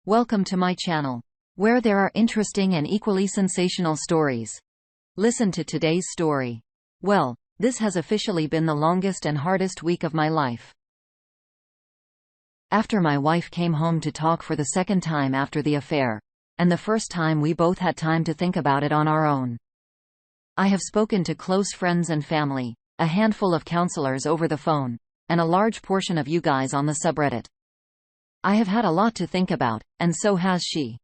Welcome to my channel, where there are interesting and equally sensational stories. Listen to today's story. Well, this has officially been the longest and hardest week of my life. After my wife came home to talk for the second time after the affair, and the first time we both had time to think about it on our own. I have spoken to close friends and family, a handful of counselors over the phone, and a large portion of you guys on the subreddit. I have had a lot to think about, and so has she.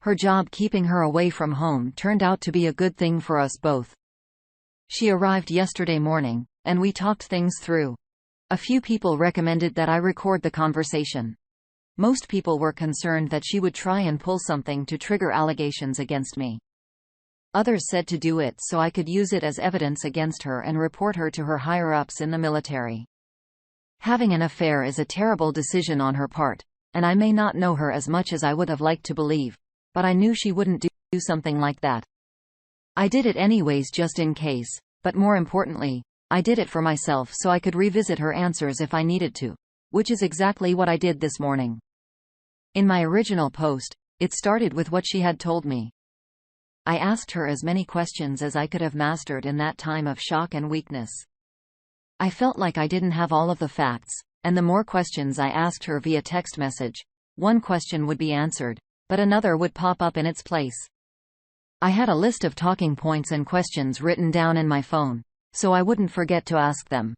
Her job keeping her away from home turned out to be a good thing for us both. She arrived yesterday morning, and we talked things through. A few people recommended that I record the conversation. Most people were concerned that she would try and pull something to trigger allegations against me. Others said to do it so I could use it as evidence against her and report her to her higher-ups in the military. Having an affair is a terrible decision on her part, and I may not know her as much as I would have liked to believe, but I knew she wouldn't do something like that. I did it anyways just in case, but more importantly, I did it for myself so I could revisit her answers if I needed to, which is exactly what I did this morning. In my original post, it started with what she had told me. I asked her as many questions as I could have mastered in that time of shock and weakness. I felt like I didn't have all of the facts, and the more questions I asked her via text message, one question would be answered, but another would pop up in its place. I had a list of talking points and questions written down in my phone, so I wouldn't forget to ask them.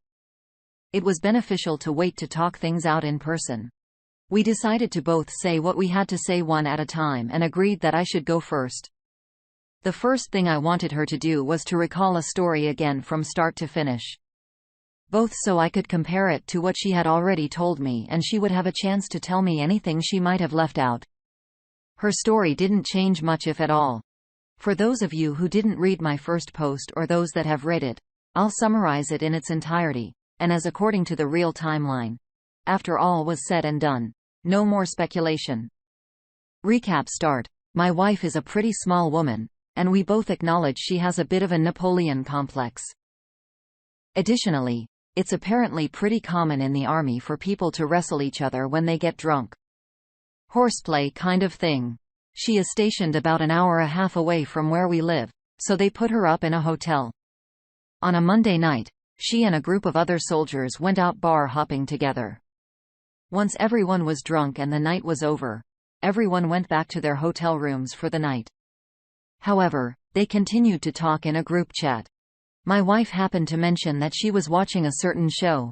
It was beneficial to wait to talk things out in person. We decided to both say what we had to say one at a time and agreed that I should go first. The first thing I wanted her to do was to recall a story again from start to finish. Both so I could compare it to what she had already told me and she would have a chance to tell me anything she might have left out. Her story didn't change much if at all. For those of you who didn't read my first post or those that have read it, I'll summarize it in its entirety, and as according to the real timeline. After all was said and done. No more speculation. Recap start. My wife is a pretty small woman, and we both acknowledge she has a bit of a Napoleon complex. Additionally, it's apparently pretty common in the army for people to wrestle each other when they get drunk. Horseplay kind of thing. She is stationed about an hour and a half away from where we live, so they put her up in a hotel. On a Monday night, she and a group of other soldiers went out bar hopping together. Once everyone was drunk and the night was over, everyone went back to their hotel rooms for the night. However, they continued to talk in a group chat. My wife happened to mention that she was watching a certain show.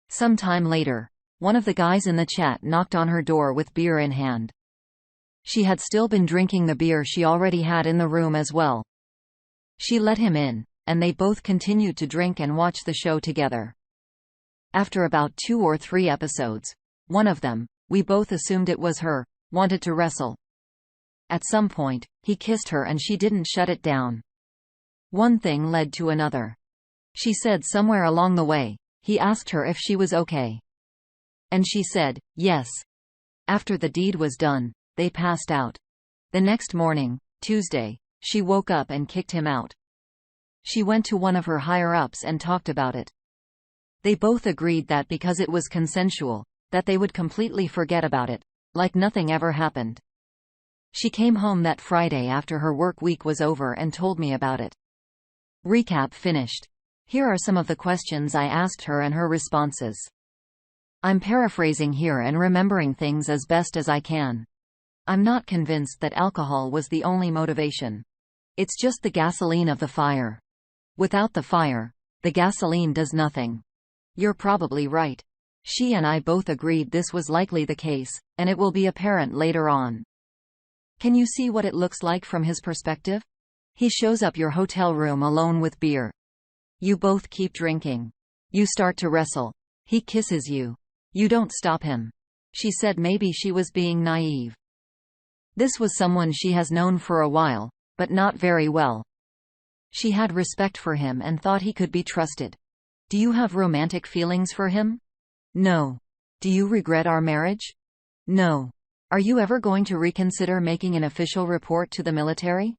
Some time later, one of the guys in the chat knocked on her door with beer in hand. She had still been drinking the beer she already had in the room as well. She let him in, and they both continued to drink and watch the show together. After about 2 or 3 episodes, one of them, we both assumed it was her, wanted to wrestle. At some point, he kissed her and she didn't shut it down. One thing led to another. She said somewhere along the way, he asked her if she was okay. And she said, yes. After the deed was done, they passed out. The next morning, Tuesday, she woke up and kicked him out. She went to one of her higher-ups and talked about it. They both agreed that because it was consensual, that they would completely forget about it, like nothing ever happened. She came home that Friday after her work week was over and told me about it. Recap finished. Here are some of the questions I asked her and her responses. I'm paraphrasing here and remembering things as best as I can. I'm not convinced that alcohol was the only motivation. It's just the gasoline of the fire. Without the fire, the gasoline does nothing. You're probably right. She and I both agreed this was likely the case, and it will be apparent later on. Can you see what it looks like from his perspective? He shows up your hotel room alone with beer. You both keep drinking. You start to wrestle. He kisses you. You don't stop him. She said maybe she was being naive. This was someone she has known for a while, but not very well. She had respect for him and thought he could be trusted. Do you have romantic feelings for him? No. Do you regret our marriage? No. Are you ever going to reconsider making an official report to the military?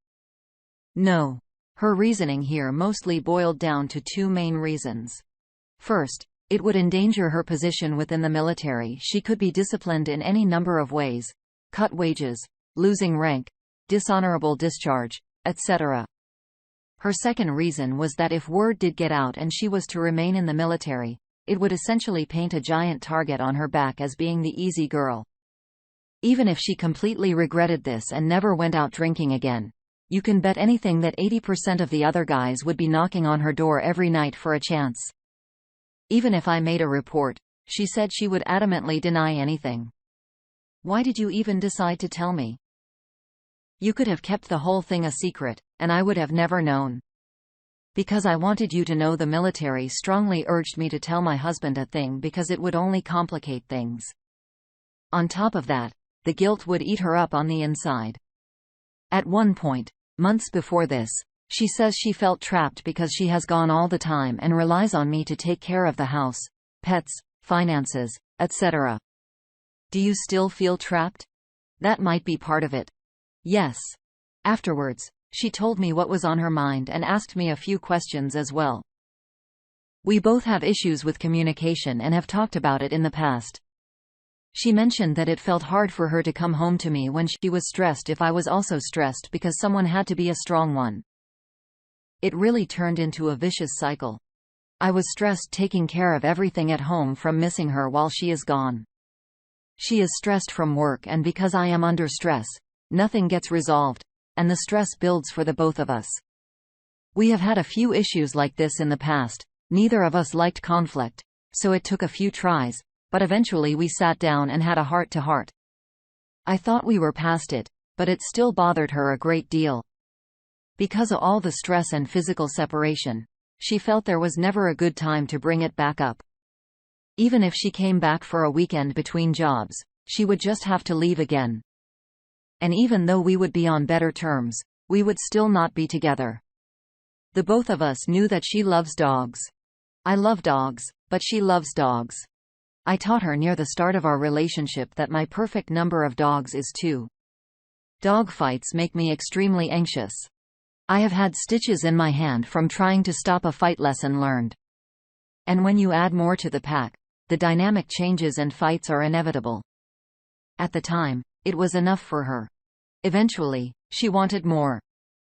No. Her reasoning here mostly boiled down to 2 main reasons. First, it would endanger her position within the military. She could be disciplined in any number of ways, cut wages, losing rank, dishonorable discharge, etc. Her second reason was that if word did get out and she was to remain in the military, it would essentially paint a giant target on her back as being the easy girl. Even if she completely regretted this and never went out drinking again, you can bet anything that 80% of the other guys would be knocking on her door every night for a chance. Even if I made a report, she said she would adamantly deny anything. Why did you even decide to tell me? You could have kept the whole thing a secret, and I would have never known. Because I wanted you to know. The military strongly urged me to tell my husband a thing because it would only complicate things. On top of that, the guilt would eat her up on the inside. At one point, months before this, she says she felt trapped because she has gone all the time and relies on me to take care of the house, pets, finances, etc. Do you still feel trapped? That might be part of it. Yes. Afterwards, she told me what was on her mind and asked me a few questions as well. We both have issues with communication and have talked about it in the past. She mentioned that it felt hard for her to come home to me when she was stressed if I was also stressed because someone had to be a strong one. It really turned into a vicious cycle. I was stressed taking care of everything at home from missing her while she is gone. She is stressed from work, and because I am under stress, nothing gets resolved, and the stress builds for the both of us. We have had a few issues like this in the past. Neither of us liked conflict, so it took a few tries, but eventually we sat down and had a heart-to-heart. I thought we were past it, but it still bothered her a great deal. Because of all the stress and physical separation, she felt there was never a good time to bring it back up. Even if she came back for a weekend between jobs, she would just have to leave again. And even though we would be on better terms, we would still not be together. The both of us knew that she loves dogs. I love dogs, but she loves dogs. I taught her near the start of our relationship that my perfect number of dogs is 2. Dog fights make me extremely anxious. I have had stitches in my hand from trying to stop a fight. Lesson learned. And when you add more to the pack, the dynamic changes and fights are inevitable. At the time, it was enough for her. Eventually, she wanted more.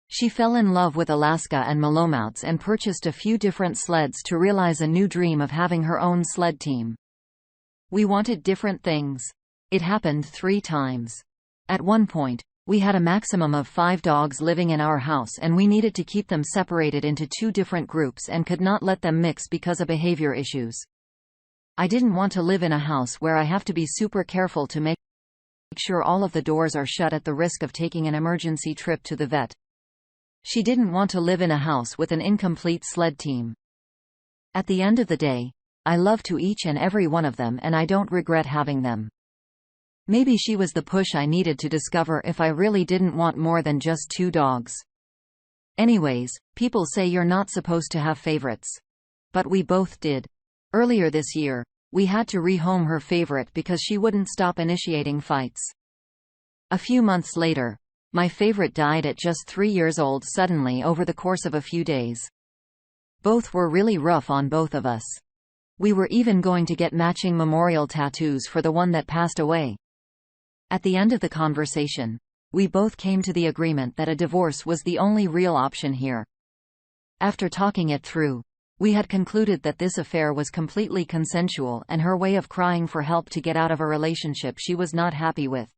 She fell in love with Alaska and Malamutes and purchased a few different sleds to realize a new dream of having her own sled team. We wanted different things. It happened 3 times. At one point, we had a maximum of 5 dogs living in our house, and we needed to keep them separated into 2 different groups and could not let them mix because of behavior issues. I didn't want to live in a house where I have to be super careful to make sure all of the doors are shut at the risk of taking an emergency trip to the vet. She didn't want to live in a house with an incomplete sled team. At the end of the day, I love to each and every one of them, and I don't regret having them. Maybe she was the push I needed to discover if I really didn't want more than just 2 dogs. Anyways, people say you're not supposed to have favorites. But we both did. Earlier this year, we had to rehome her favorite because she wouldn't stop initiating fights. A few months later, my favorite died at just 3 years old suddenly over the course of a few days. Both were really rough on both of us. We were even going to get matching memorial tattoos for the one that passed away. At the end of the conversation, we both came to the agreement that a divorce was the only real option here. After talking it through, we had concluded that this affair was completely consensual and her way of crying for help to get out of a relationship she was not happy with.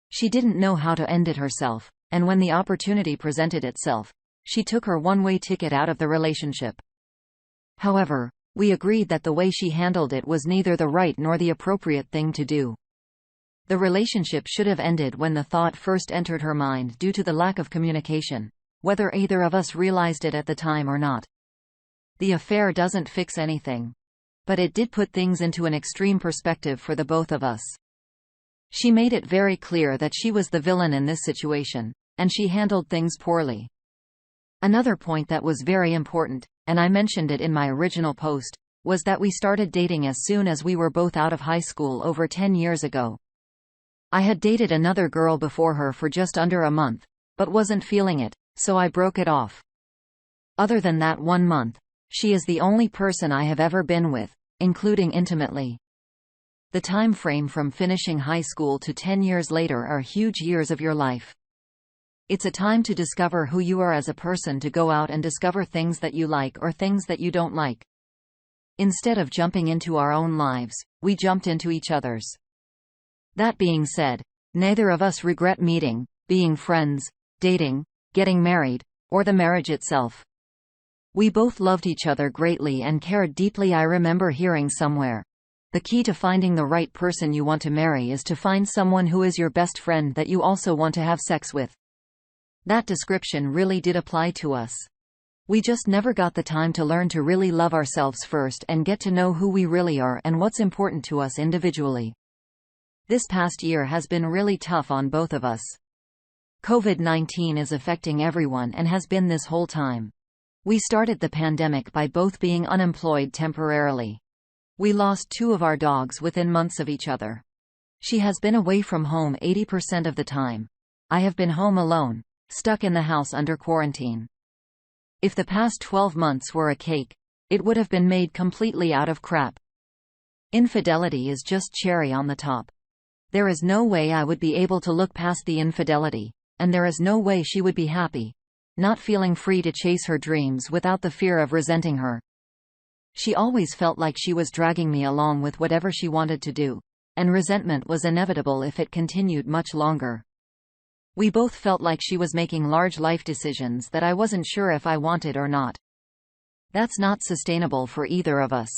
She didn't know how to end it herself, and when the opportunity presented itself, she took her one-way ticket out of the relationship. However, we agreed that the way she handled it was neither the right nor the appropriate thing to do. The relationship should have ended when the thought first entered her mind due to the lack of communication, whether either of us realized it at the time or not. The affair doesn't fix anything. But it did put things into an extreme perspective for the both of us. She made it very clear that she was the villain in this situation, and she handled things poorly. Another point that was very important, and I mentioned it in my original post, was that we started dating as soon as we were both out of high school over 10 years ago. I had dated another girl before her for just under a month, but wasn't feeling it, so I broke it off. Other than that 1 month, she is the only person I have ever been with, including intimately. The time frame from finishing high school to 10 years later are huge years of your life. It's a time to discover who you are as a person, to go out and discover things that you like or things that you don't like. Instead of jumping into our own lives, we jumped into each other's. That being said, neither of us regret meeting, being friends, dating, getting married, or the marriage itself. We both loved each other greatly and cared deeply. I remember hearing somewhere, the key to finding the right person you want to marry is to find someone who is your best friend that you also want to have sex with. That description really did apply to us. We just never got the time to learn to really love ourselves first and get to know who we really are and what's important to us individually. This past year has been really tough on both of us. COVID-19 is affecting everyone and has been this whole time. We started the pandemic by both being unemployed temporarily. We lost 2 of our dogs within months of each other. She has been away from home 80% of the time. I have been home alone, stuck in the house under quarantine. If the past 12 months were a cake, it would have been made completely out of crap. Infidelity is just cherry on the top. There is no way I would be able to look past the infidelity, and there is no way she would be happy, not feeling free to chase her dreams without the fear of resenting her. She always felt like she was dragging me along with whatever she wanted to do, and resentment was inevitable if it continued much longer. We both felt like she was making large life decisions that I wasn't sure if I wanted or not. That's not sustainable for either of us.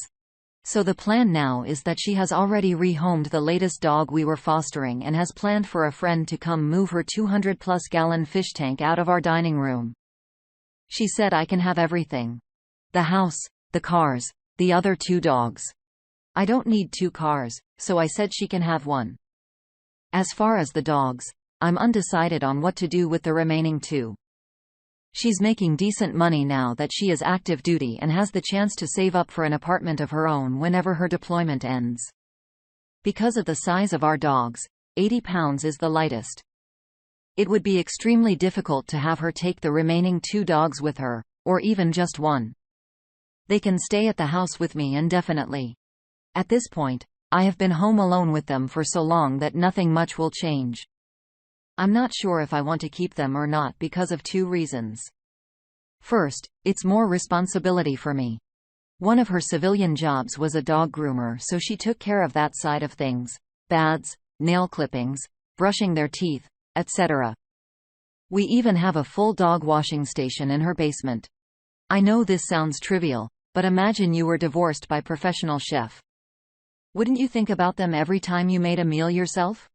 So the plan now is that she has already rehomed the latest dog we were fostering and has planned for a friend to come move her 200-plus gallon fish tank out of our dining room. She said I can have everything. The house, the cars, the other 2 dogs. I don't need 2 cars, so I said she can have 1. As far as the dogs, I'm undecided on what to do with the remaining 2. She's making decent money now that she is active duty and has the chance to save up for an apartment of her own whenever her deployment ends. Because of the size of our dogs, 80 pounds is the lightest. It would be extremely difficult to have her take the remaining 2 dogs with her, or even just 1. They can stay at the house with me indefinitely. At this point, I have been home alone with them for so long that nothing much will change. I'm not sure if I want to keep them or not because of 2 reasons. First, it's more responsibility for me. One of her civilian jobs was a dog groomer, so she took care of that side of things: baths, nail clippings, brushing their teeth, etc. We even have a full dog washing station in her basement. I know this sounds trivial, but imagine you were divorced by professional chef. Wouldn't you think about them every time you made a meal yourself?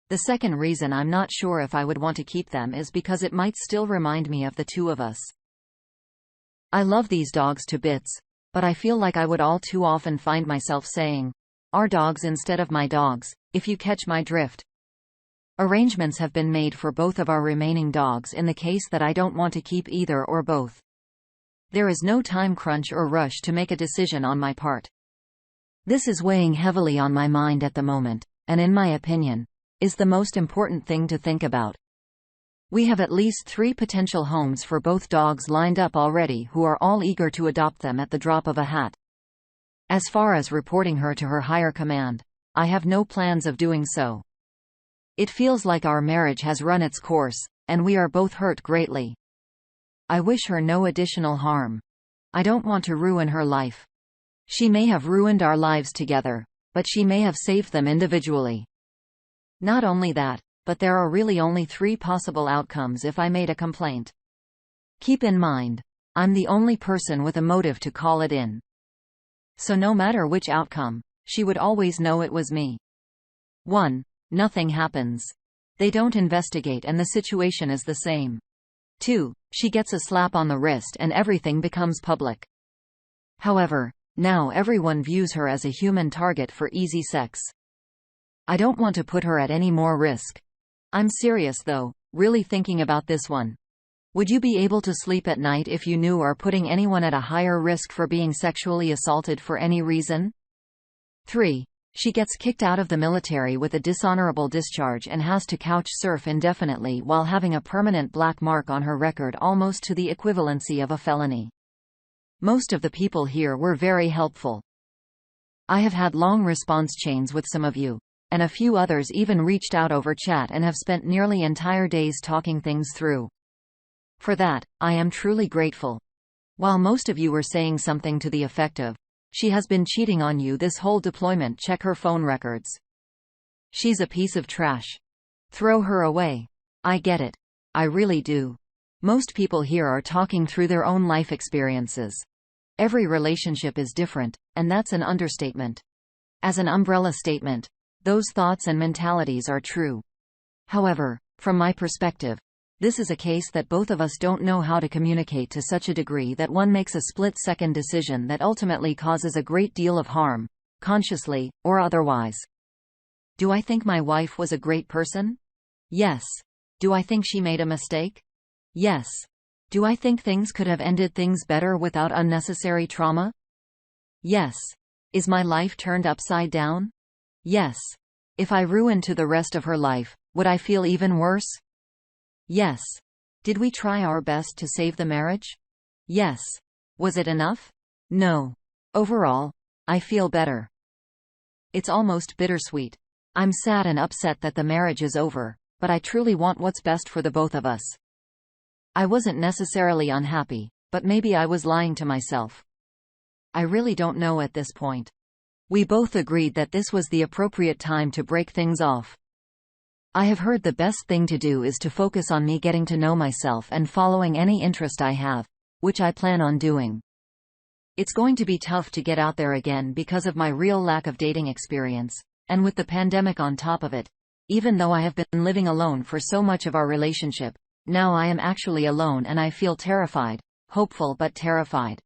The second reason I'm not sure if I would want to keep them is because it might still remind me of the 2 of us. I love these dogs to bits, but I feel like I would all too often find myself saying, "our dogs" instead of "my dogs," if you catch my drift. Arrangements have been made for both of our remaining dogs in the case that I don't want to keep either or both. There is no time crunch or rush to make a decision on my part. This is weighing heavily on my mind at the moment, and in my opinion, is the most important thing to think about. We have at least 3 potential homes for both dogs lined up already who are all eager to adopt them at the drop of a hat. As far as reporting her to her higher command, I have no plans of doing so. It feels like our marriage has run its course, and we are both hurt greatly. I wish her no additional harm. I don't want to ruin her life. She may have ruined our lives together, but she may have saved them individually. Not only that, but there are really only 3 possible outcomes if I made a complaint. Keep in mind, I'm the only person with a motive to call it in. So no matter which outcome, she would always know it was me. 1. Nothing happens. They don't investigate and the situation is the same. 2. She gets a slap on the wrist and everything becomes public. However, now everyone views her as a human target for easy sex. I don't want to put her at any more risk. I'm serious though, really thinking about this one. Would you be able to sleep at night if you knew you are putting anyone at a higher risk for being sexually assaulted for any reason? 3. She gets kicked out of the military with a dishonorable discharge and has to couch surf indefinitely while having a permanent black mark on her record almost to the equivalency of a felony. Most of the people here were very helpful. I have had long response chains with some of you, and a few others even reached out over chat and have spent nearly entire days talking things through. For that, I am truly grateful. While most of you were saying something to the effect of, "She has been cheating on you this whole deployment, check her phone records. She's a piece of trash. Throw her away." I get it. I really do. Most people here are talking through their own life experiences. Every relationship is different, and that's an understatement. As an umbrella statement, those thoughts and mentalities are true. However, from my perspective, this is a case that both of us don't know how to communicate to such a degree that one makes a split-second decision that ultimately causes a great deal of harm, consciously, or otherwise. Do I think my wife was a great person? Yes. Do I think she made a mistake? Yes. Do I think things could have ended things better without unnecessary trauma? Yes. Is my life turned upside down? Yes. If I ruined to the rest of her life, would I feel even worse? Yes. Did we try our best to save the marriage? Yes. Was it enough? No. Overall, I feel better. It's almost bittersweet. I'm sad and upset that the marriage is over, but I truly want what's best for the both of us. I wasn't necessarily unhappy, but maybe I was lying to myself. I really don't know at this point. We both agreed that this was the appropriate time to break things off. I have heard the best thing to do is to focus on me getting to know myself and following any interest I have, which I plan on doing. It's going to be tough to get out there again because of my real lack of dating experience, and with the pandemic on top of it. Even though I have been living alone for so much of our relationship, now I am actually alone and I feel terrified, hopeful but terrified.